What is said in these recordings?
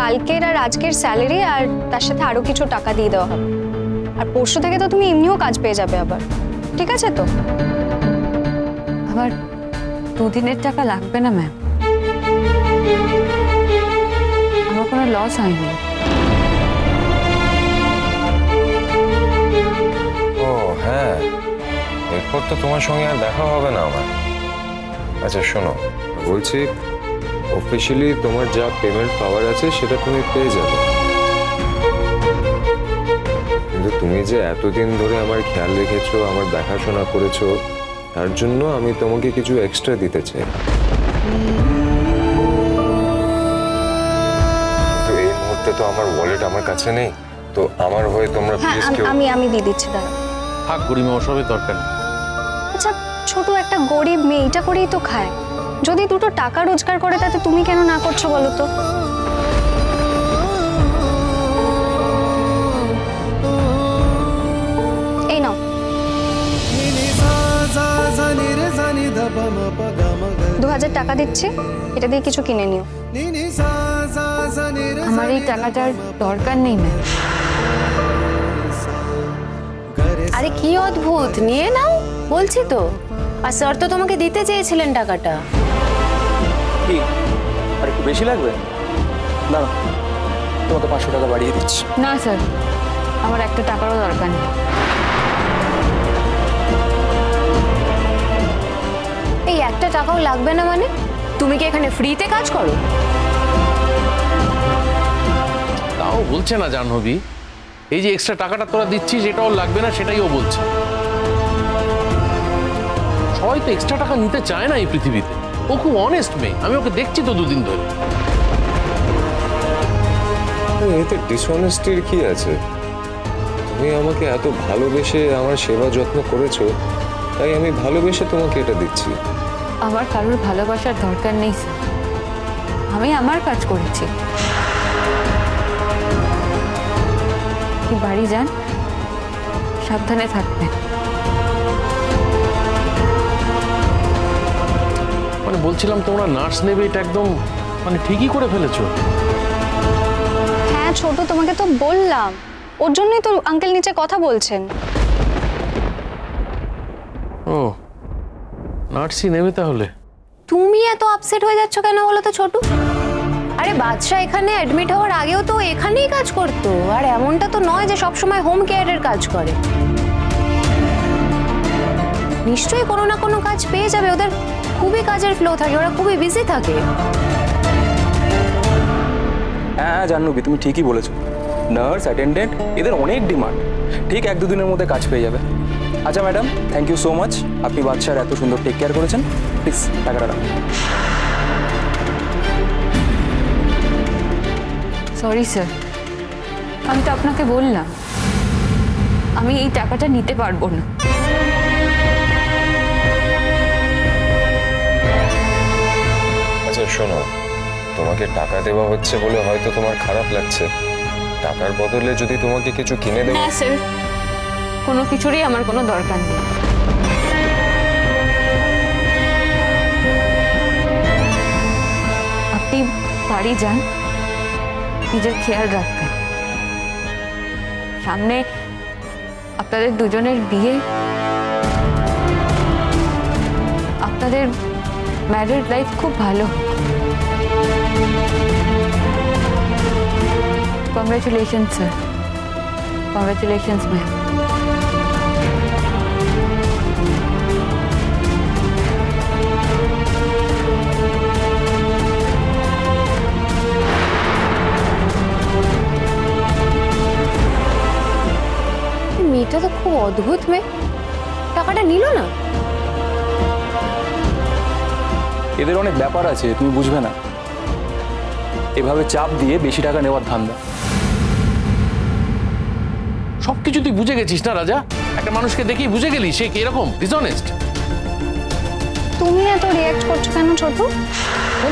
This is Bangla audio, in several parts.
কালকের আর আজকের স্যালারি আর তার সাথে আরো কিছু টাকা দিয়ে দেওয়া হবে। আর পরশু থেকে তো তুমি এমনিও কাজ পেয়ে যাবে আবার, ঠিক আছে তো? আবার 2 দিনের টাকা লাগবে না ম্যাম, আমার কোনো লস হয়নি। ও হ্যাঁ, এরপর তো তোমার সঙ্গে আর দেখা হবে না আমার। আচ্ছা শোনো, বলছি অফিসিয়ালি তোমার যা পেমেন্ট পাওয়ার আছে সেটা তুমি পেয়ে যাবে, কিন্তু তুমি যে এতদিন ধরে আমার খেয়াল রেখেছো, আমার দেখাশোনা করেছো, তার জন্য আমি তোমাকে কিছু এক্সট্রা দিতে চাই। তো এই মুহূর্তে তো আমার ওয়ালেট আমার কাছে নেই, তো আমার হয়ে তোমরা প্লিজ কেউ। আমি দিয়ে দিচ্ছি, দাঁড়া। থাক গরিমা, ওসবের দরকার নেই। আচ্ছা ছোট একটা গরিব মেয়ে এটা করেই তো খায়, যদি দুটো টাকা রোজগার করে তাতে তুমি কেন না করছো বলো তো? এই নাও 2000 টাকা দিচ্ছি, এটা দিয়ে কিছু কিনে নিও। আমার এই টাকাটার দরকার নেই ম্যাম। আরে কি অদ্ভুত, নিয়ে নাও বলছি তো। আর স্যার তো তোমাকে দিতে চেয়েছিলেন টাকাটা। কি আর একটু বেশি লাগবে? না না, তোমাকে 500 টাকা বাড়িয়ে দিচ্ছি। না স্যার, আমার একটা টাকারও দরকার নেই। এই একটা টাকাও লাগবে না মানে? তুমি কি এখানে ফ্রিতে কাজ করো? তাও বলছে না জাহ্নবী, এই যে এক্সট্রা টাকাটা তোরা দিচ্ছিস এটা ওর লাগবে না, সেটাই ও বলছে। সবাই তো এক্সট্রা টাকা নিতে চায় না এই পৃথিবীতে। ও খুব অনেস্ট মেয়ে, আমি ওকে দেখছি তো 2 দিন ধরে। এতে ডিসঅনেস্টির কি আছে? তুমি আমাকে এত ভালোবেসে আমার সেবা যত্ন করেছো, তাই আমি ভালোবেসে তোমাকে এটা দিচ্ছি। আমার কারোর ভালোবাসার দরকার নেই স্যার, আমি আমার কাজ করেছি। আপনি বাড়ি যান, সাবধানে থাকবেন। মানে বলছিলাম তোমরা নার্স নেবে, এটা একদম মানে ঠিকই করে ফেলেছো। হ্যাঁ ছোট, তোমাকে তো বললাম, ওর জন্যই তো আঙ্কেল নিচে কথা বলছেন। ও নার্সই নেবে তাহলে? তুমি এত আপসেট হয়ে যাচ্ছ কেন বলো তো ছোটু? আরে বাদশা এখানে অ্যাডমিট হওয়ার আগেও তো এখানেই কাজ করতো, আর এমনটা তো নয় যে সবসময় হোম কেয়ারের কাজ করে। নিশ্চয়ই কোনো না কোনো কাজ পেয়ে যাবে, ওদের খুবই কাজের ফ্লো থাকে, ওরা খুবই বিজি থাকে। হ্যাঁ জাহ্নবী, তুমি ঠিকই বলেছো। নার্স, অ্যাটেন্ডেন্ট এদের অনেক ডিমান্ড, ঠিক 1-2 দিনের মধ্যে কাজ পেয়ে যাবে। আচ্ছা madam, thank you so much, আপনি বাচ্চার এত সুন্দর টেক কেয়ার করেছেন। প্লিজ টাকাটা রাখুন। সরি স্যার, আমি তো আপনাকে বললাম আমি এই টাকাটা নিতে পারবো না। আচ্ছা শোনো, তোমাকে টাকা দেওয়া হচ্ছে বলে হয়তো তোমার খারাপ লাগছে, টাকার বদলে যদি তোমাকে কিছু কিনে দেবো। না স্যার, কোনো কিছুরই আমার কোনো দরকার নেই। আপনি বাড়ি যান, নিজের খেয়াল রাখবেন। সামনে আপনাদের দুজনের বিয়ে, আপনাদের ম্যারিড লাইফ খুব ভালো। Congratulations sir, congratulations ma'am. মেয়েটা তো খুব অদ্ভুত মেয়ে, টাকাটা নিল না। এদের অনেক ব্যাপার আছে, তুমি বুঝবে না। এভাবে চাপ দিয়ে বেশি টাকা নেওয়ার ধান্দা। সবকিছু তুই বুঝে গেছিস না রাজা? একটা মানুষকে দেখেই বুঝে গেলি সে কি এরকম ডিসঅনেস্ট। তুমি এত রিঅ্যাক্ট করছো কেন ছোট?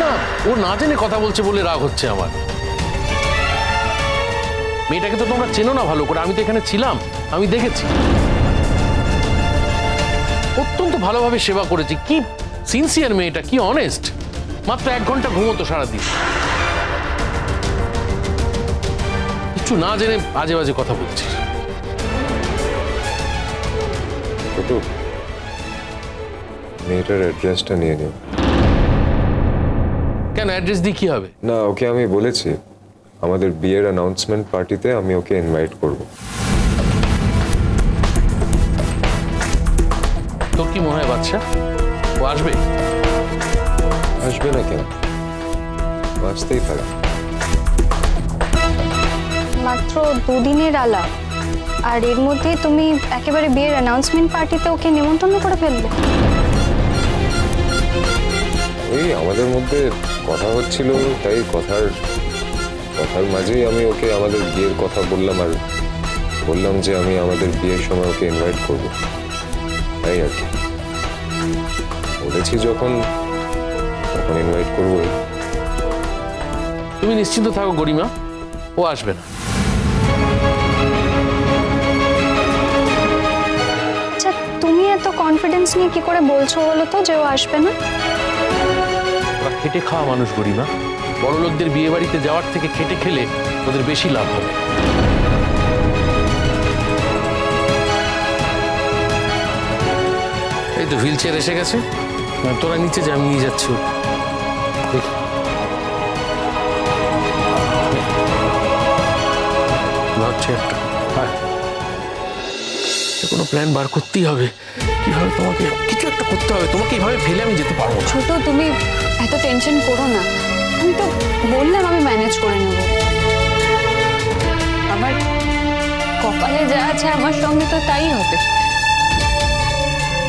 না, ও না জেনে কথা বলছে বলে রাগ হচ্ছে আমার। মেয়েটাকে তো তোমরা চেনো না ভালো করে, আমি তো এখানে ছিলাম, আমি দেখেছি। অত্যন্ত ভালোভাবে সেবা করেছি। কি সিনসিয়ার মেয়েটা, কি অনেস্ট। মাত্র 1 ঘন্টা ঘুমোতো সারাদিন। কিচ্ছু না জেনে আজে বাজে কথা বলছিস। ছোটু, মেয়েটার অ্যাড্রেসটা নিয়ে নিও। কেন, অ্যাড্রেস দিয়ে কি হবে? না, ওকে আমি বলেছি আমাদের বিয়ের অ্যানাউন্সমেন্ট পার্টিতে আমি ওকে ইনভাইট করব। তোর কি মনে হয় বাচ্চা ও আসবে? আসবে না কেন, আসতেই পারে। মাত্র 2 দিনের আলাপ, আর এর মধ্যে তুমি একেবারে বিয়ের অ্যানাউন্সমেন্ট পার্টিতে ওকে নিমন্ত্রণ করে ফেলবে। ওই আমাদের মধ্যে কথা হচ্ছিল, তাই কথার মাঝেই আমি ওকে আমাদের বিয়ের কথা বললাম, আর বললাম যে আমি আমাদের বিয়ের সময় ওকে ইনভাইট করব, তাই আর কি বলেছি। যখন ইনভাইট করবোই। তুমি নিশ্চিন্ত থাকো গরিমা, ও আসবে না। আচ্ছা, তুমি এত কনফিডেন্স নিয়ে কি করে বলছো বলো তো যে ও আসবে না? ওরা খেটে খাওয়া মানুষ গরিমা, বড় লোকদের বিয়ে বাড়িতে যাওয়ার থেকে খেটে খেলে ওদের বেশি লাভ হবে। এই তো হুইল চেয়ার এসে গেছে, তোরা নিচে যা, আমি নিয়ে যাচ্ছি। কোনো প্ল্যান বার করতেই হবে, কিভাবে তোমাকে কিছু একটা করতে হবে। তোমাকে এইভাবে ফেলে আমি যেতে পারবো না। ছোট, তুমি এত টেনশন করো না, আমি তো বললাম আমি ম্যানেজ করে নেব। আমার কপালে যা আছে আমার সঙ্গে তো তাই হবে।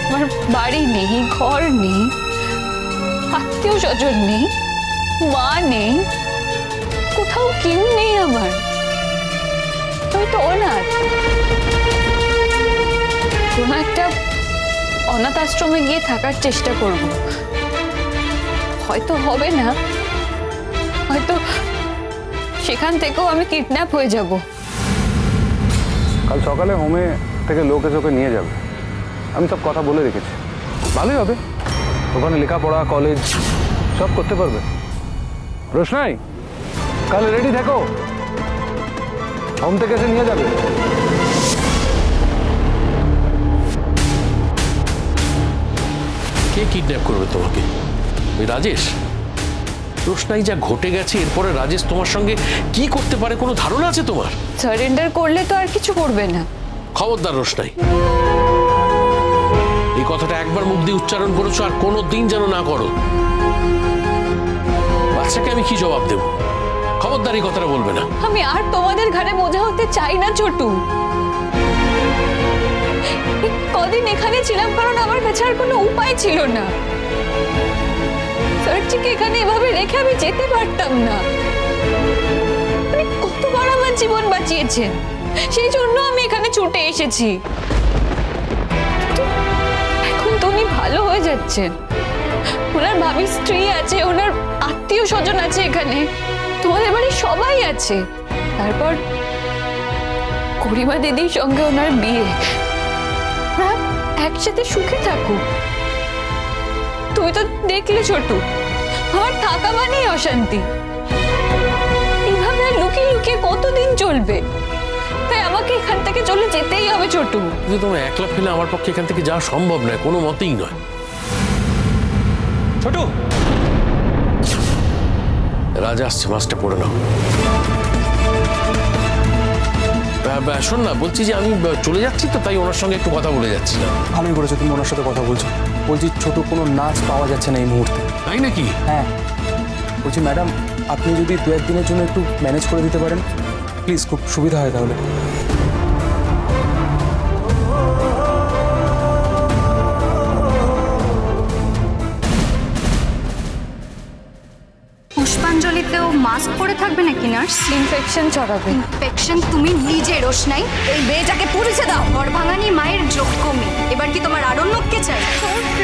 আমার বাড়ি নেই, ঘর নেই, আত্মীয় স্বজন নেই, মা নেই, কোথাও কেউ নেই আমার। আমি তো অনাথ। কোনো একটা অনাথ আশ্রমে গিয়ে থাকার চেষ্টা করব। হয়তো হবে না, হয়তো সেখান থেকেও আমি কিডন্যাপ হয়ে যাব। কাল সকালে হোমে থেকে লোক এসে ওকে নিয়ে যাবে, আমি সব কথা বলে রেখেছি। ভালোই হবে, ওখানে লেখাপড়া, কলেজ সব করতে পারবে। রোশনাই, কাল রেডি থেকো, হোম থেকে এসে নিয়ে যাবে। কে কিডন্যাপ করবে তোমাকে? ওই রাজেশ? রোশনাই, যা ঘটে গেছে এরপরে রাজেশ তোমার সঙ্গে কি করতে পারে কোনো ধারণা আছে তোমার? সারেন্ডার করলে তো আর কিছু করবে না। খবরদার রোশনাই, এই কথাটা একবার মুখ দিয়ে উচ্চারণ করেছো, আর কোনো দিন যেন না করো। বাচ্চাকে আমি কি জবাব দেব? খবরদার এই কথাটা বলবে না। আমি আর তোমাদের ঘরে বোঝা হতে চাই না ছোটু। কদিন এখানে ছিলাম কারণ আমার কাছে আর কোনো উপায় ছিল না। সার্চিকে এখানে এভাবে রেখে আমি যেতে পারতাম না। কতবার আমার জীবন বাঁচিয়েছেন, সেই জন্য আমি এখানে ছুটে এসেছি। এখন তো উনি ভালো হয়ে যাচ্ছেন, ওনার ভাবি স্ত্রী আছে, ওনার আত্মীয় স্বজন আছে, এখানে তোমাদের বাড়ির সবাই আছে। তারপর গরিমা দিদির সঙ্গে ওনার বিয়ে, একসাথে সুখে থাকুক। তুমি তো দেখলে ছোটু, আমার থাকা মানেই অশান্তি। এইভাবে আর লুকিয়ে লুকিয়ে কতদিন চলবে? তাই আমাকে এখান থেকে চলে যেতেই হবে ছোটু। কিন্তু তোমার একলা ফেলে আমার পক্ষে এখান থেকে যাওয়া সম্ভব নয়, কোনো মতেই নয়। ছোটু, রাজা আসছে, মাছটা পড়ে নাও। শোন না, বলছি যে আমি চলে যাচ্ছি তো, তাই ওনার সঙ্গে একটু কথা বলে যাচ্ছিলাম। ভালোই করেছো তুমি ওনার সাথে কথা বলছো। বলছি ছোট, কোনো নাচ পাওয়া যাচ্ছে না এই মুহূর্তে। তাই নাকি? হ্যাঁ, বলছি ম্যাডাম, আপনি যদি 2-1 দিনের জন্য একটু ম্যানেজ করে দিতে পারেন প্লিজ, খুব সুবিধা হয় তাহলে। পুষ্পাঞ্জলিতেও মাস্ক পরে থাকবে নাকি নার্স? ইনফেকশন ছড়াবে। ইনফেকশন তুমি নিজে রোশনাই। এই মেয়েটাকে পুলিশে দাও। ঘর ভাঙানি মায়ের যোগ্য মেয়ে, এবার কি তোমার আরণ্যককে চাই?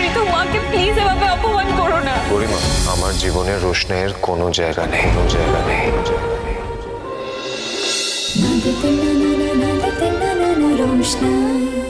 ঋতু, মাকে প্লিজ এভাবে অপমান করো না। গরিমা, আমার জীবনে রোশনাইয়ের কোনো জায়গা নেই, কোনো জায়গা নেই। रोशनाई।